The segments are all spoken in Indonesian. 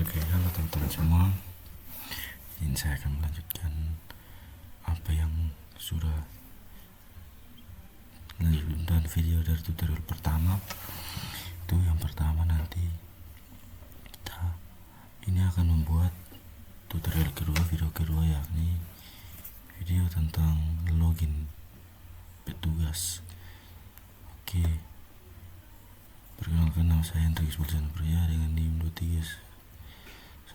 Oke, halo teman-teman semua. Ini saya akan melanjutkan apa yang sudah dan video dari tutorial pertama. Itu yang pertama, nanti kita ini akan membuat tutorial kedua, video kedua, yakni video tentang login petugas. Oke, perkenalkan, nama saya Hendrik Sultan Pria dengan NIM 23110023,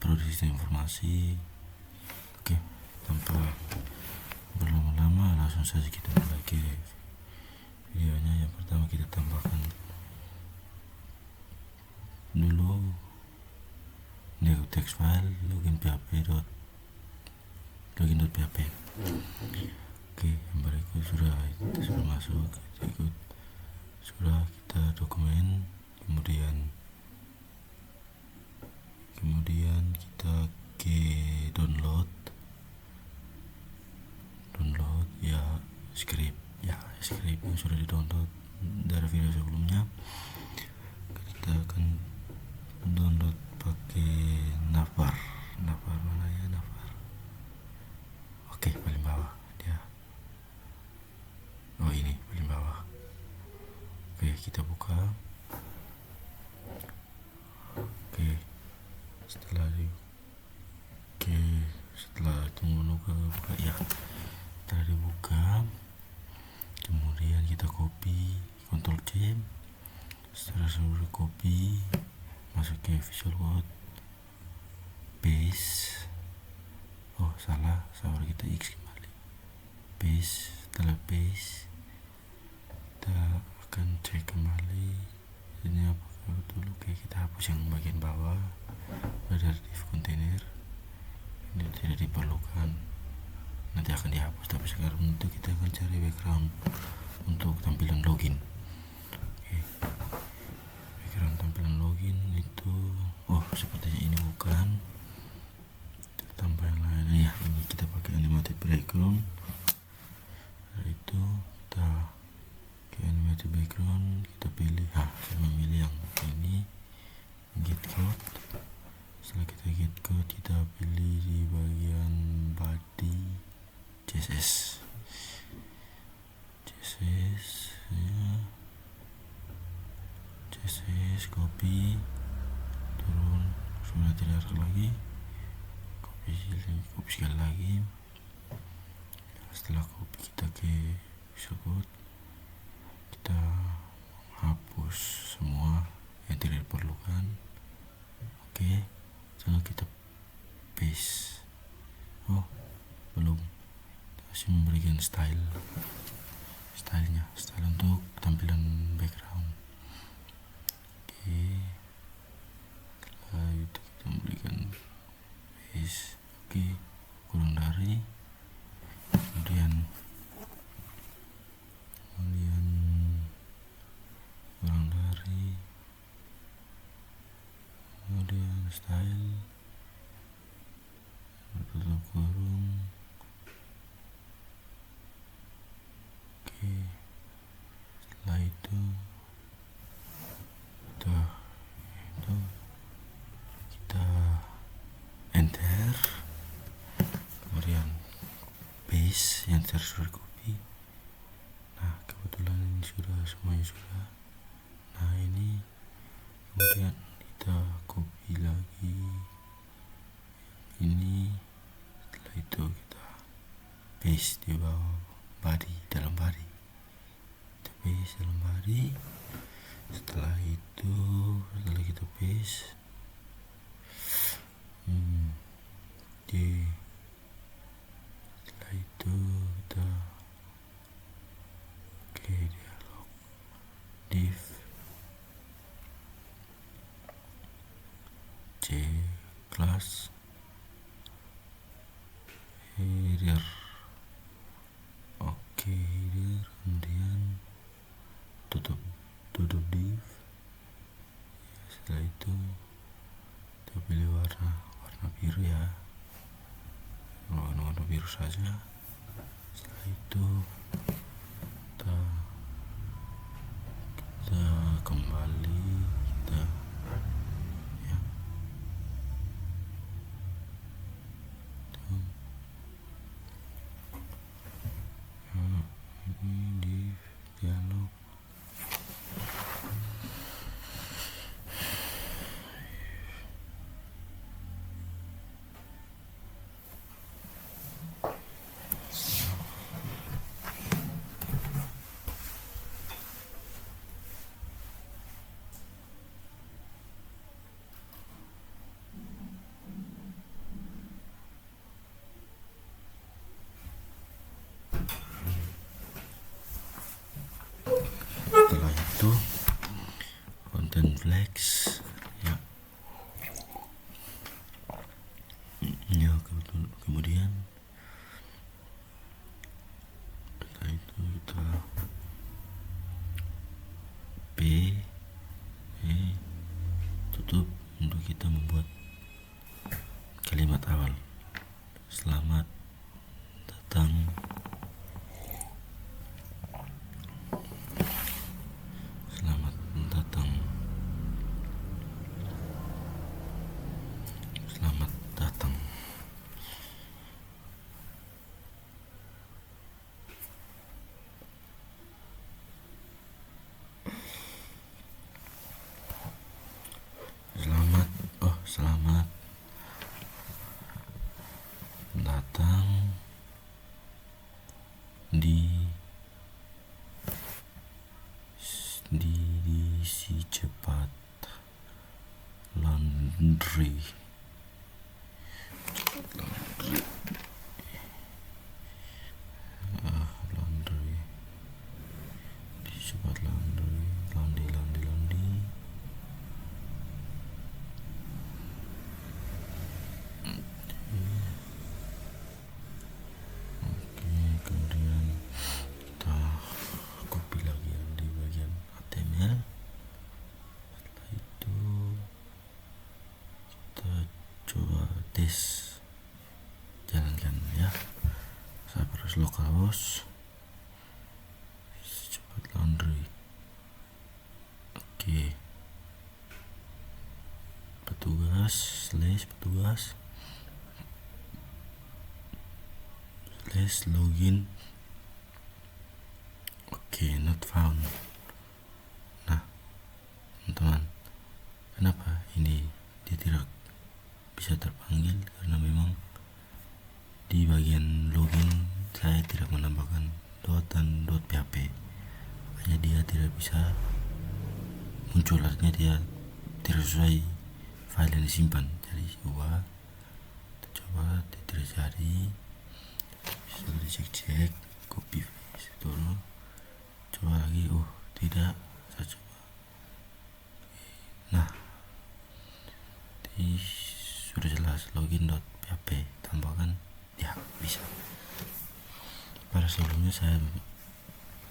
Prodi Sistem Informasi. Oke, tanpa berlama-lama langsung saja kita mulai ke videonya. Yang pertama kita tambahkan dulu new text file login.php. Oke, yang berikut sudah masuk, sudah kita dokumen, kemudian kita ke download ya script yang sudah di download dari video sebelumnya. Kita akan download pakai navbar mana ya, navbar. Oke, paling bawah dia. Oh, ini paling bawah. Oke, kita buka. Oke, setelah tunggu buka ya. Setelah dibuka, kemudian kita copy, Ctrl C. Setelah sudah copy, masuk ke Visual Code, paste. Oh, salah kita X kembali, paste. Setelah paste, kita akan cek kembali ini apakah betul. Oke, kita hapus yang bagian bawah dari div container, ini tidak diperlukan, nanti akan dihapus. Tapi sekarang untuk kita akan cari background untuk tampilan login. Oke, background tampilan login itu, oh sepertinya ini bukan, kita tambah yang lain ya. Ini kita pakai animated background. Setelah itu kita ke animated background, kita pilih, saya memilih yang ini, get code. Setelah kita get code, kita pilih di bagian body CSS ya. CSS copy, turun, sudah tidak ada lagi, copy sekali lagi. Setelah copy, kita ke Visual Code, kita hapus semua yang tidak diperlukan. Oke, setelah kita paste. Oh, belum, kita masih memberikan style untuk tampilan background. Oke, setelah itu kita memberikan paste. Oke, kurang dari, kemudian kurang dari, kemudian style, tutup kurung. Oke, setelah itu kita enter, kemudian paste yang sudah copy. Nah, kebetulan ini semuanya sudah. Nah, ini kemudian kita copy lagi ini. Setelah itu kita paste di bawah body, dalam body, kita paste dalam body. Setelah kita paste, setelah itu kita oke, dialog div C class header. Oke, header, kemudian tutup div. Setelah itu kita pilih warna biru ya, warna biru saja. Setelah itu kita kembali itu konten flex ya. Ya kemudian setelah itu kita tutup untuk kita membuat kalimat awal. Selamat datang selamat datang selamat datang. Selamat datang di si cepat laundry. Laundry di cepat laundry. Kemudian kita copy lagi yang di bagian HTML. Setelah itu kita coba tes, jalankan ya. Saya press localhost cepat laundry. Oke. petugas login. Oke, not found. Nah teman-teman, kenapa ini dia tidak bisa terpanggil? Karena memang di bagian login saya tidak menambahkan dot dan .php, hanya dia tidak bisa muncul, artinya dia tidak sesuai file yang disimpan. Jadi coba tidak jadi, sudah dicek copy paste dulu, coba lagi, tidak, saya coba. Nah sudah jelas login.php, tambahkan ya, bisa. Pada sebelumnya saya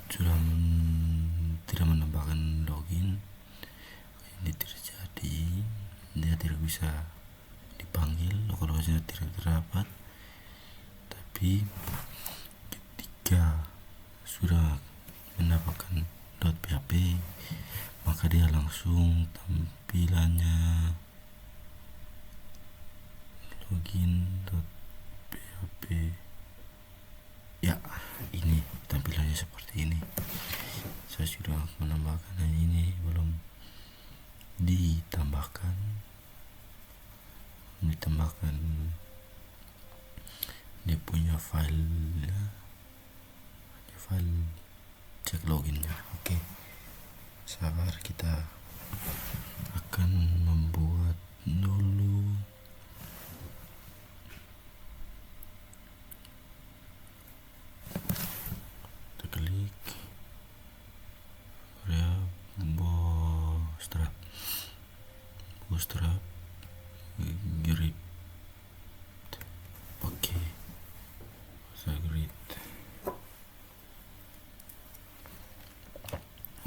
sudah tidak menambahkan login, ini tidak jadi, dia tidak bisa dipanggil, lokalisasinya tidak terdapat. Tapi ketika sudah mendapatkan .php, maka dia langsung tampilannya login.php ya, ini tampilannya seperti ini. Saya sudah menambahkan ini, belum ditambahkan dia punya file cek loginnya. Oke, sabar, kita akan membuat dulu. Kita klik ya, bootstrap grid. Oke, grid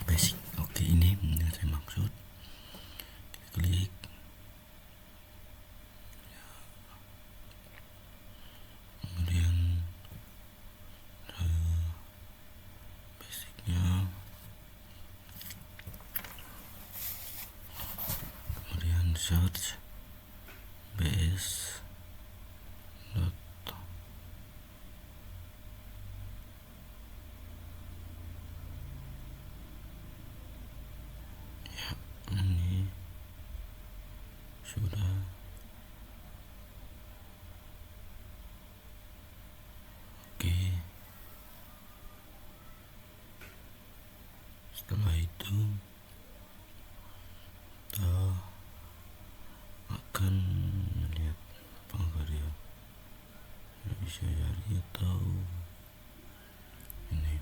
basic. Oke, ini yang saya maksud. Kita klik ya. Kemudian basicnya, kemudian search bs ya, ini sudah. Oke, setelah itu kita akan melihat apakah dia bisa jadi atau ini.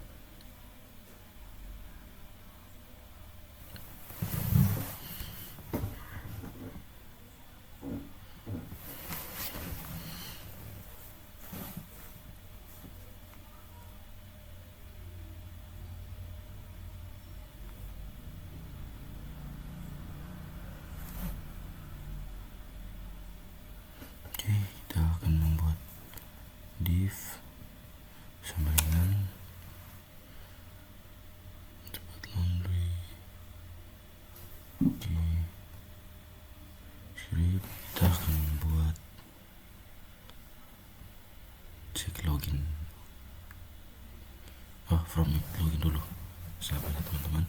aktif, sambringan, tempat laundry. Oke, script kita akan membuat cek login. From input login dulu, sabar ya teman-teman.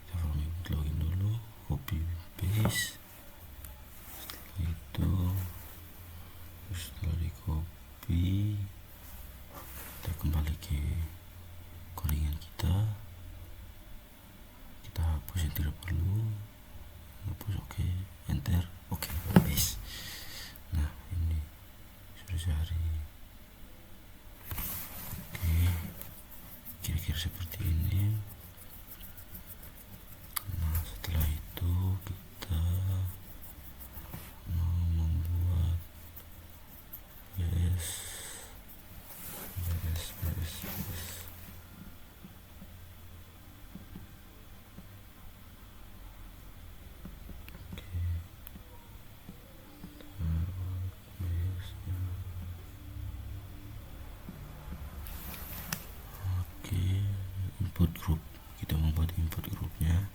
Kita from input login dulu, copy paste. Setelah itu, setelah di copy, kita kembali ke codingan kita hapus yang tidak perlu, hapus. Oke, enter. Oke, paste. Nah, ini sudah cari. Oke, kira-kira seperti ini. Nah, setelah itu kita mau membuat bs. Input group, kita membuat input grupnya.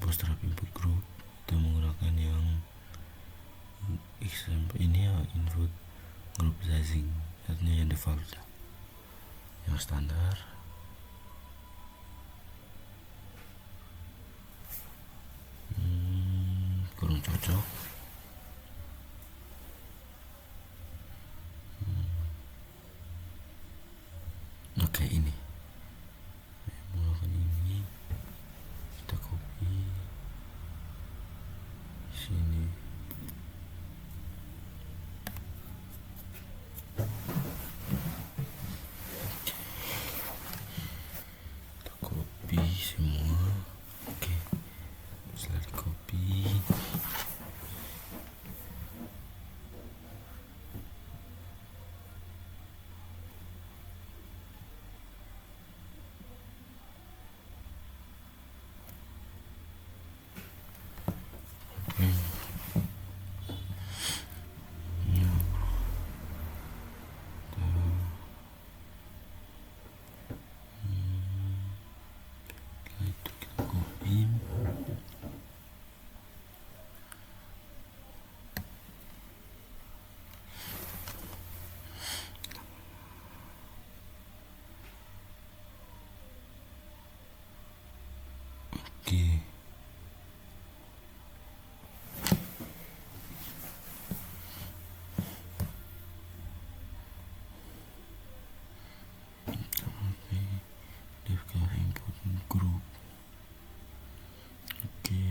Bootstrap input group kita menggunakan yang example ini ya, input group sizing, artinya yang default, yang standar. Kurang cocok. Oke, ini menggunakan ini, kita copy sini. Kita copy semua. Oke, setelah di copy, oke. Input group. Oke.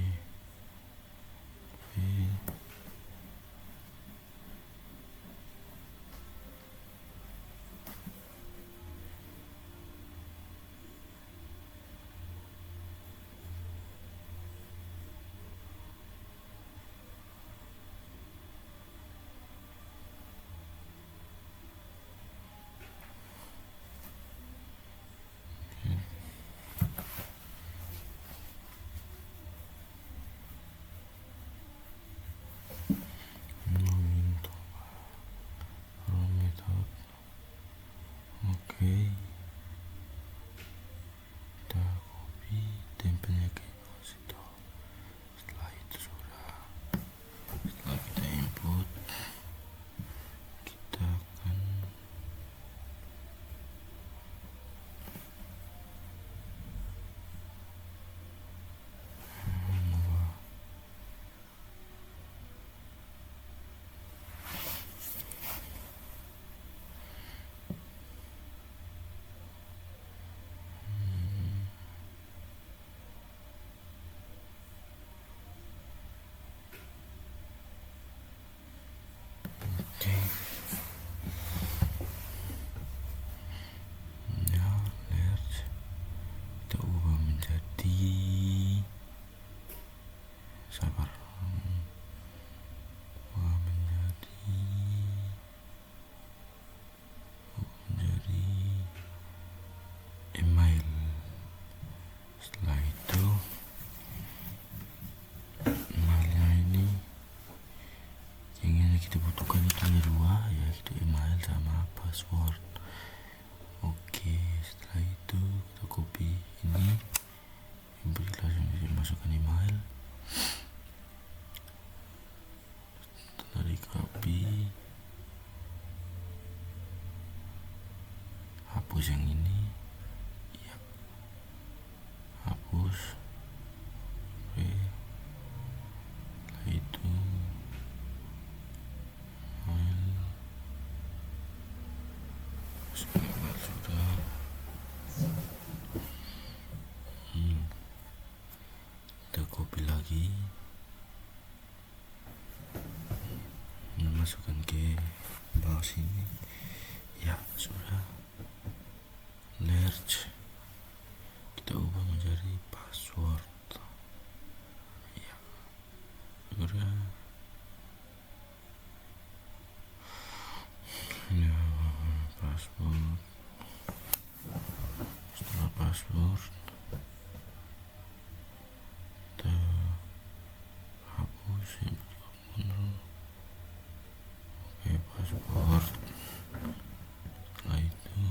Oke, kita copy, tempelnya ke situ. Setelah itu setelah kita input, kita akan kita butuhkan itu hanya 2 ya. itu email sama password. Oke, setelah itu kita copy ini, langsung masukkan email. Setelah di copy, hapus yang ini, ya, hapus. Oke, setelah itu sudah. Kita copy lagi, masukkan ke bawah sini. Ya sudah. Large kita ubah menjadi password. Ya sudah. Ya, password. Setelah password kita hapus yang benar. Oke, password. Setelah itu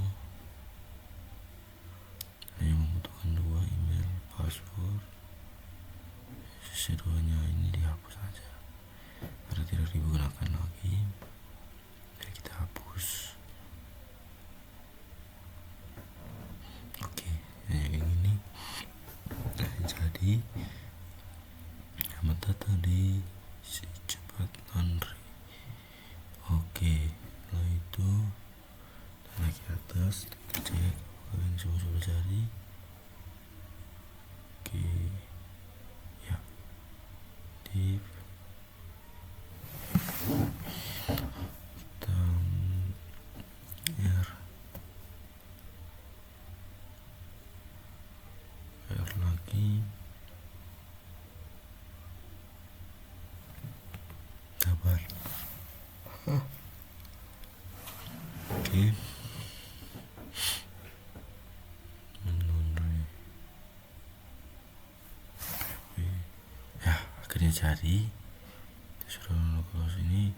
hanya membutuhkan 2 email password. Sisa 2-nya ini dihapus saja karena tidak digunakan lagi. Jadi kita hapus. Oke, yang ini jadi selamat datang di si cepat laundry. Oke, setelah itu naik ke atas, kita cek apakah ini semua sudah jadi. Oke, ya, tip R lagi, sabar. Oke, menunggu. Ya, akhirnya jadi. Sudah close. Ini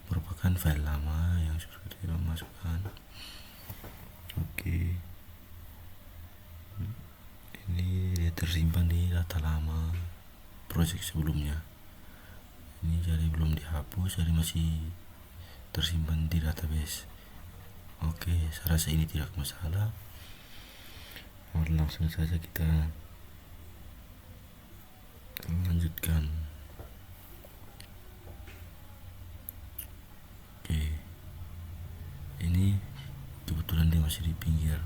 merupakan file lama yang sudah kita masukkan. Oke, ini dia tersimpan di data lama project sebelumnya. Ini jadi belum dihapus, jadi masih tersimpan di database. Oke, saya rasa ini tidak masalah. Langsung saja kita lanjutkan. Oke, ini kebetulan dia masih di pinggir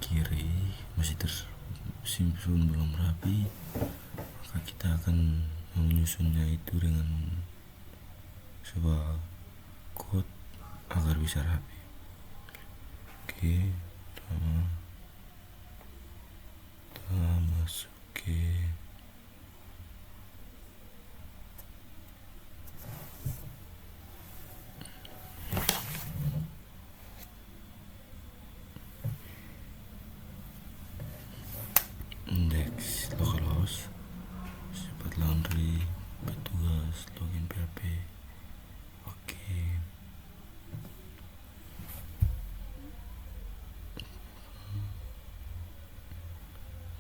kiri, masih tersimpan belum rapi, maka kita akan menyusunnya itu dengan sebuah code agar bisa rapi. Oke, pertama kita masuk ke index localhost, cepat laundry, petugas, login PHP. Oke,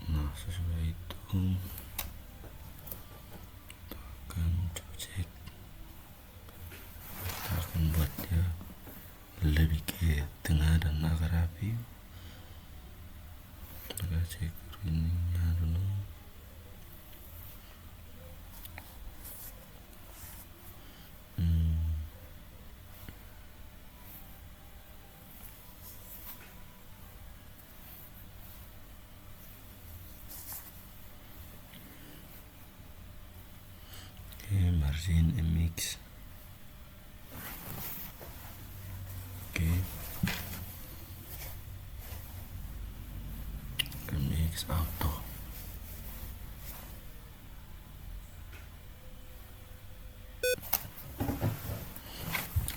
nah sesudah itu kita akan coba cek, kita akan buat dia lebih ke tengah dan agak rapi. Kita cek ininya dulu. Oke, margin MX. Oke, MX auto.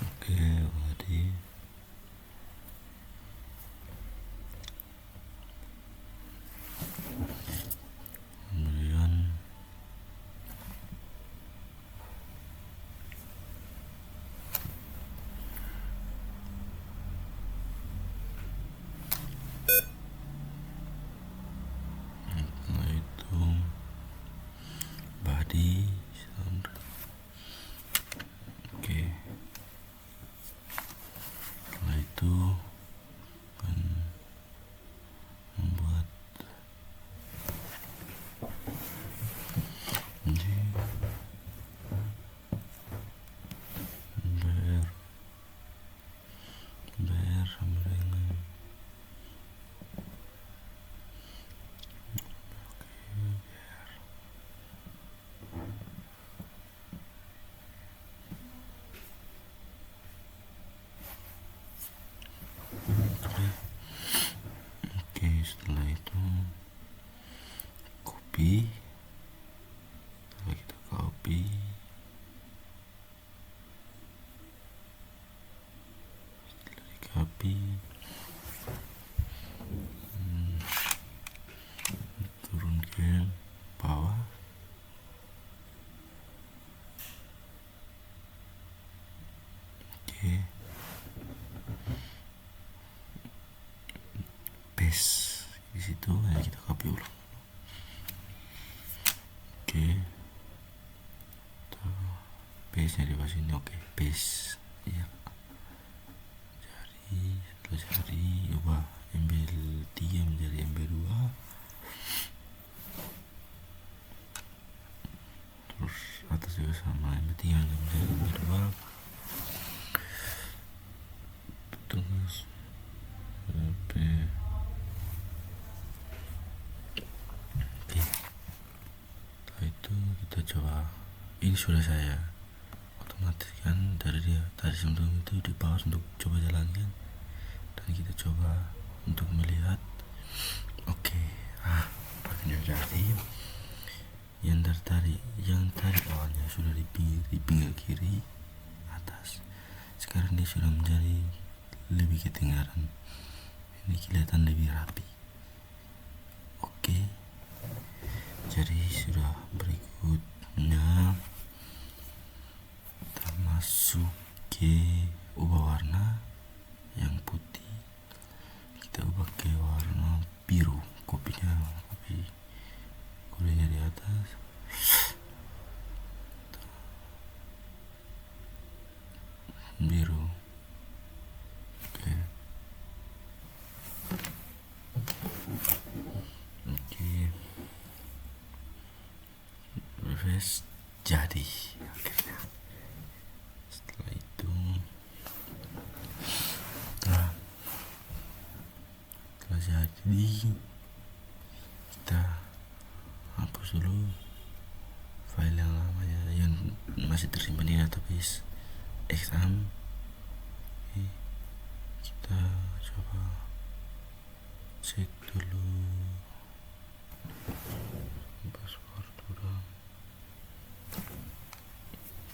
Oke, tadi kemudian copy. Setelah kita copy, turun ke bawah. Oke, paste di situ ya, kita copy ulang. Oke, paste nya di bawah sini. Oke, paste ya. Cari ubah MB3 menjadi MB2, terus atas juga sama, MB3 menjadi MB2, terus oke. Setelah itu kita coba, ini sudah saya otomatis kan dari dia tadi sebelum itu di pause untuk coba jalankan, dan kita coba untuk melihat. Oke, pakainya jadi yang tadi awalnya sudah di pinggir kiri atas, sekarang dia sudah menjadi lebih ketinggalan, ini kelihatan lebih rapi. Oke, jadi sudah berikutnya kita masuk ke ubah warna yang putih, kita ubah ke warna biru. Kopi kodenya di atas, biru. Oke, refresh, jadi akhirnya. Setelah itu setelah jadi, kita hapus dulu file yang lamanya yang masih tersimpan di database exam. Kita coba cek dulu password udah.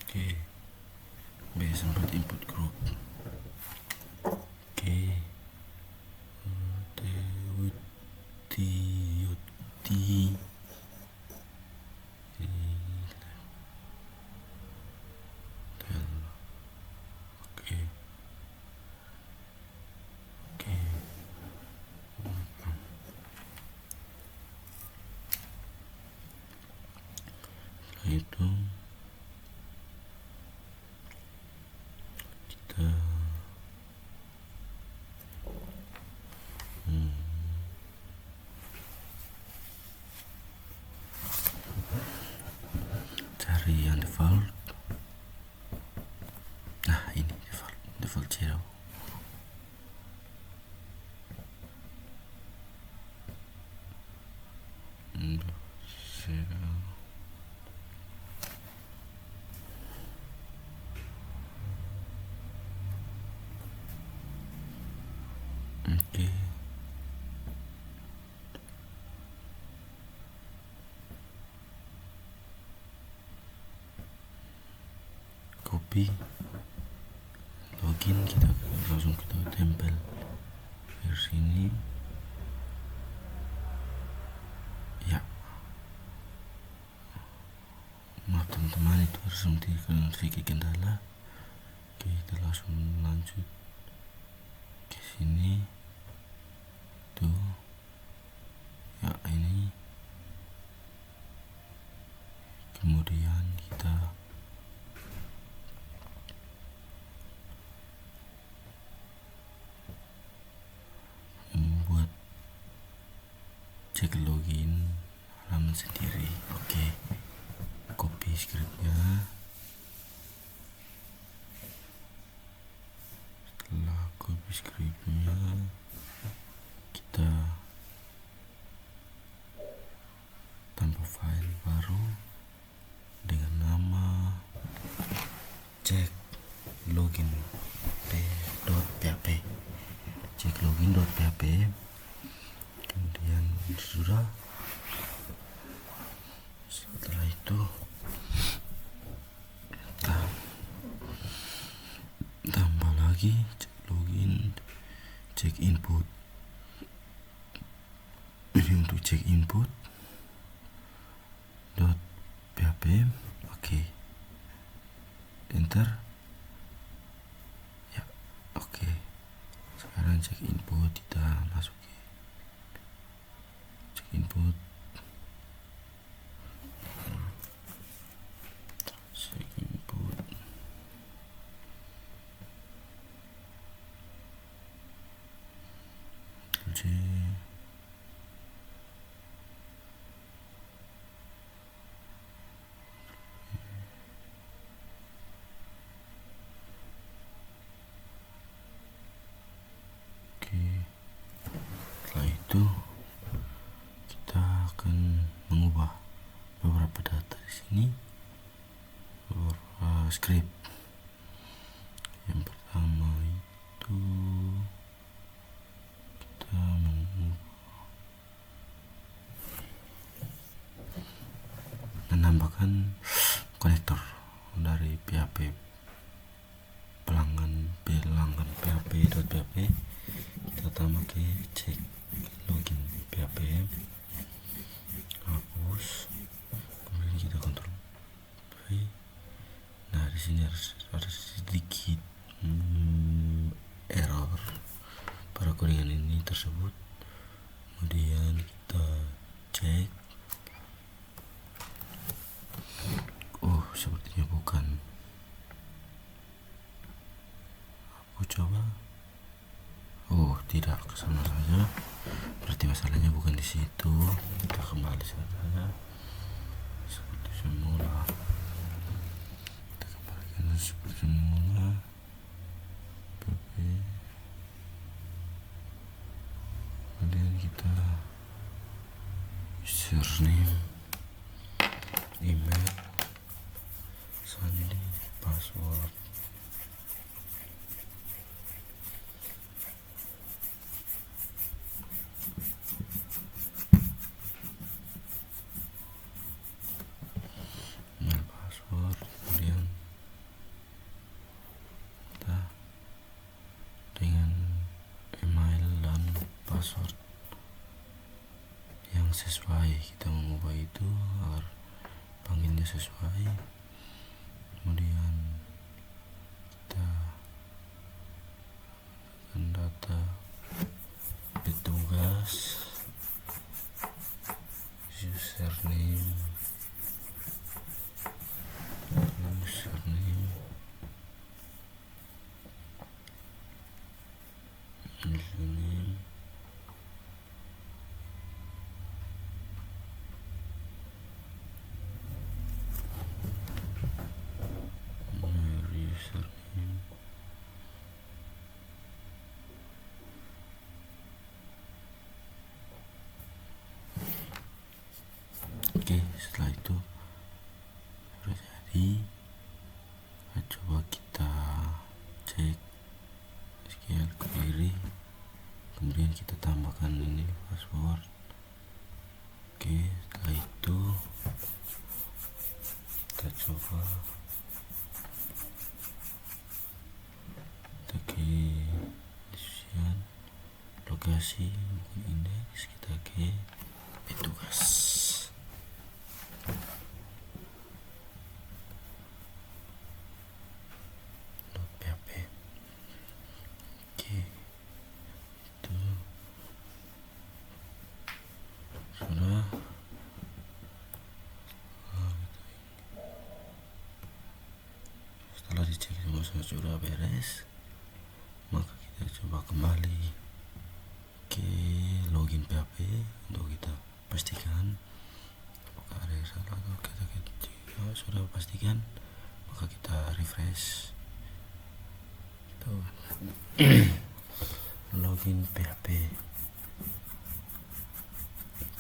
Oke, sempat input group. Oke, Yoti itu kita cari yang default. Nah, ini default zero. Oke, copy, login, kita langsung tempel di sini ya. Maaf teman-teman, itu harus sedikit kendala. Oke, kita langsung lanjut ke sini tuh ya. Ini kemudian kita membuat cek login halaman sendiri. Oke, copy scriptnya. Setelah copy scriptnya, kita tambah file baru dengan nama cek login.php. Cek login.php. Kemudian sudah PHP. Oke, enter ya. Oke, sekarang cek input, kita masukin cek input, cek input. C setelah itu kita akan mengubah beberapa data di sini, beberapa script. Yang pertama itu kita menambahkan konektor dari PHP pelanggan PHP.php. Kita tambah ke cek login PHP, hapus, kemudian kita kontrol V. Nah, di sini ada sedikit error pada codingan ini tersebut. Kemudian kita cek, oh sepertinya bukan. Aku coba, oh tidak, sama saja. Berarti masalahnya bukan di situ. Kita kembali saja seperti semula. Kita kembalikan seperti semula. Kemudian kita username, email, sandi, password. Kemudian kita dengan email dan password yang sesuai, kita mengubah itu agar panggilnya sesuai. Kemudian kita akan data petugas, username, username Oke, setelah itu sudah jadi. Coba kita cek SQL query, kemudian kita tambahkan ini password. Oke, setelah itu kita coba ke description, lokasi, indeks, kita ke petugas. Setelah dicek semua sudah beres, maka kita coba kembali ke login PHP untuk kita pastikan apakah ada yang salah. Atau kita sudah pastikan, maka kita refresh. Itu login PHP.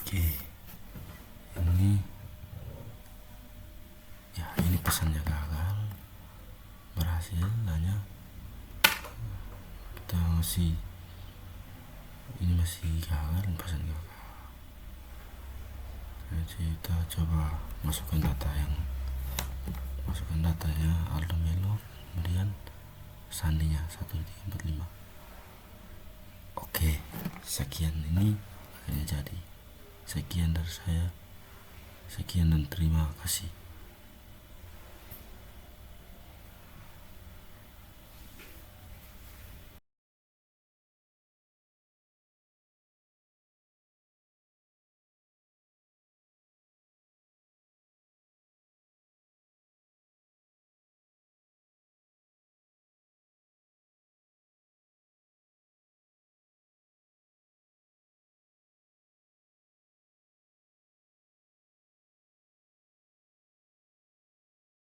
Oke, ini ya, ini pesannya gagal, berhasil, hanya kita masih gagal, pesan gagal. Jadi kita coba masukkan datanya Aldo Melo, kemudian sandinya 1345. Oke, sekian, ini akhirnya jadi. Sekian dari saya, sekian dan terima kasih.